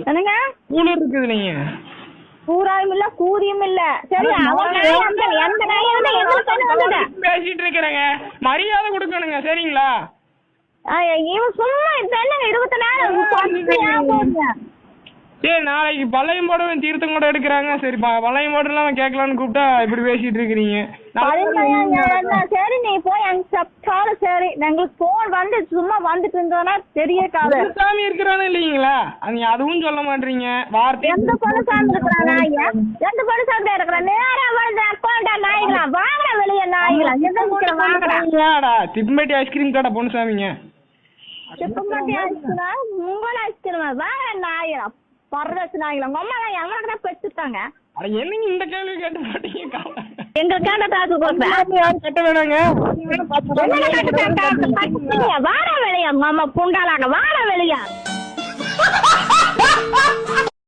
என்னங்க கூலர் இருக்குது இல்லைங்க, பூராயும் இல்ல கூதியும் இல்ல. சரி எந்த பேசிட்டு இருக்கிறேங்க, மரியாதை கொடுக்கணுங்க சரிங்களா? இவன் சும்மா என்னங்க 24 சரி நாளைக்கு பழையம் போடவும் தீர்த்தம் கூட எடுக்கிறாங்க. சரி பழையம் போடலாம் கேட்கலான்னு கூப்பிட்டா இப்படி பேசிட்டு இருக்கிறீங்க. சரி நீ போய் அங்க சரி எங்களுக்கு போன் வந்து சும்மா வந்துட்டு இருந்தோன்னா தெரிய கால சாமி இருக்கிறானே இல்லைங்களா, அதுவும் சொல்ல மாட்டீங்க. வார்த்தை எந்த பொண்ணு சாமி இருக்கிறாங்க, எந்த பொண்ணு சாமி இருக்கிற நேரம் வந்து அக்கௌண்டா நாய்களா வாங்கடா வெளியே நாய்களா எந்த வாங்கடா திப்பம்பட்டி ஐஸ்கிரீம் கடை பொண்ணு சாமிங்க. திப்பம்பட்டி ஐஸ்கிரீம் உங்களோட ஐஸ்கிரீம் வாங்க நாய்களா பரதேச நாய்களா. உங்க அம்மா தான் எவ்வளவு தான் பெற்றுட்டாங்க. என்னங்க இந்த கேள்வி கேட்டு மாட்டீங்க? எங்களுக்கான காசு கட்ட வேணாங்க, வார வெளியா மாமா புண்டாளாங்க வார வெளியா.